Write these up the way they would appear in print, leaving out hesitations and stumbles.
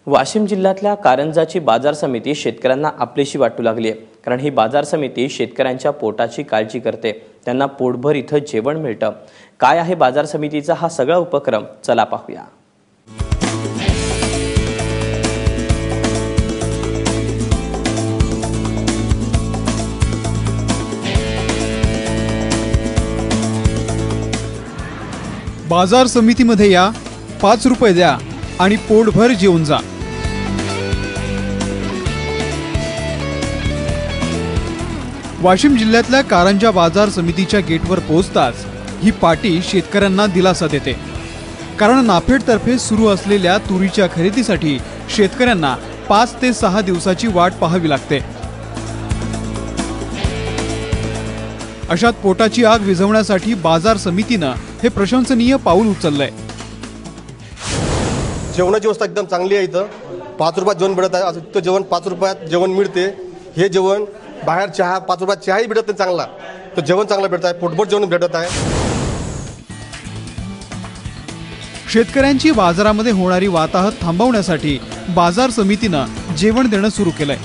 वाशिम जिल्ह्यातल्या कारंजाची बाजार समिती शेतकऱ्यांना आपलीशी वाटू लागली आहे। कारण ही बाजार समिती शेतकऱ्यांच्या पोटाची काळजी करते, त्यांना पोटभर इथं जेवण मिळतं। काय आहे बाजार समितीचा हा सगळा उपक्रम, चला पाहूया। बाजार समितीमध्ये या, 5 रुपये द्या आणि पोटभर जेवून जा। वाशिम जिल्ह्यातल्या कारंजा बाजार समितीच्या गेटवर पोहोचताच ही पाटी शेतकऱ्यांना दिलासा देते। कारण नाफेडतर्फे सुरू असलेल्या तुरीच्या खरेदीसाठी शेतकऱ्यांना 5 ते 6 दिवसाची वाट पाहावी लागते। अशात पोटाची आग विझवण्यासाठी बाजार समितीनं हे प्रशंसनीय पाऊल उचललंय। जेवणाची व्यवस्था एकदम चांगली आहे। इथं 5 रुपयात जेवण मिळत आहे। इथं जेवण 5 रुपयात जेवण मिळते। हे जेवण बाहेर चहा 5 रुपयात चहाही भेटत नाही चांगला, तर जेवण चांगलं भेटत आहे, पोटभर जेवण भेटत आहे। शेतकऱ्यांची बाजारामध्ये होणारी वाताहत थांबवण्यासाठी बाजार समितीनं जेवण देणं सुरू केलंय।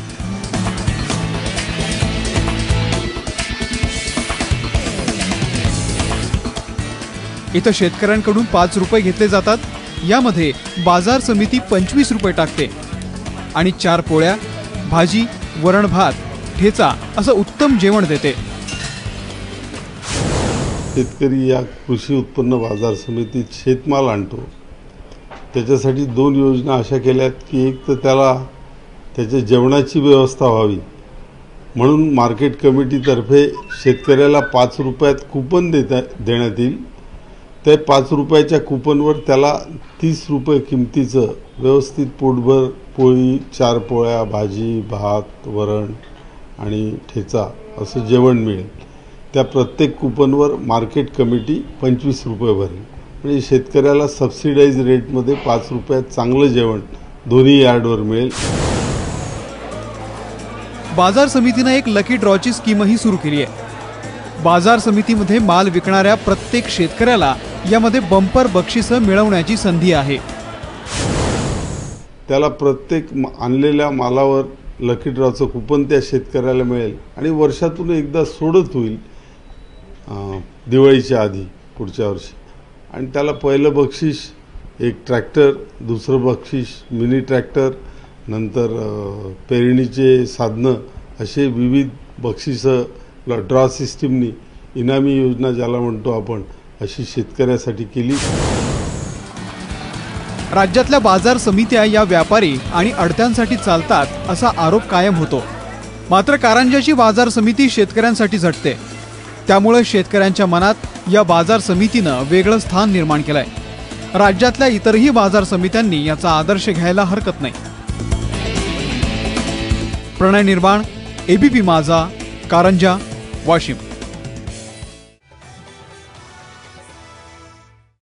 इथं शेतकऱ्यांकडून 5 रुपये घेतले जातात। यामध्ये बाजार समिती 25 रुपये टाकते आणि 4 पोळ्या, भाजी, वरण भात, ठेचा असं उत्तम जेवण देते। शेतकरी या कृषी उत्पन्न बाजार समितीत शेतमाल आणतो। त्याच्यासाठी 2 योजना अशा केल्यात की एक तर त्याला त्याच्या जेवणाची व्यवस्था व्हावी म्हणून मार्केट कमिटीतर्फे शेतकऱ्याला 5 रुपयात कूपन देण्यात येईल। त्या 5 रुपयाच्या कूपनवर त्याला 30 रुपये किमतीचं व्यवस्थित पोटभर पोळी, 4 पोळ्या, भाजी, भात, वरण आणि ठेचा असं जेवण मिळेल। त्या प्रत्येक कूपनवर मार्केट कमिटी 25 रुपये भरेल। म्हणजे शेतकऱ्याला सबसिडाइज रेटमध्ये 5 रुपयात चांगलं जेवण दोन्ही यार्डवर मिळेल। बाजार समितीने एक लकी ड्रॉची स्कीमही सुरू केली आहे। बाजार समितीमध्ये माल विकणाऱ्या प्रत्येक शेतकऱ्याला यामध्ये बंपर बक्षीस मिळवण्याची संधी आहे। त्याला प्रत्येक आणलेल्या मालावर लकी ड्रॉचं कूपन त्या शेतकऱ्याला मिळेल आणि वर्षातून एकदा सोडत होईल दिवाळीच्या आधी पुढच्या वर्षी। आणि त्याला पहिलं बक्षीस एक ट्रॅक्टर, दुसरं बक्षीस मिनी ट्रॅक्टर, नंतर पेरणीचे साधनं असे विविध बक्षिसं ड्रॉ सिस्टीमनी इनामी योजना ज्याला म्हणतो आपण अशी शेतकऱ्यासाठी केली। राज्यातल्या बाजार समित्या या व्यापारी आणि अडत्यांसाठी चालतात असा आरोप कायम होतो। मात्र कारंजाची बाजार समिती शेतकऱ्यांसाठी झटते। त्यामुळे शेतकऱ्यांच्या मनात या बाजार समितीनं वेगळं स्थान निर्माण केलंय। राज्यातल्या इतरही बाजार समित्यांनी याचा आदर्श घ्यायला हरकत नाही। प्रणय निर्माण, ABP माझा, कारंजा, वाशिम।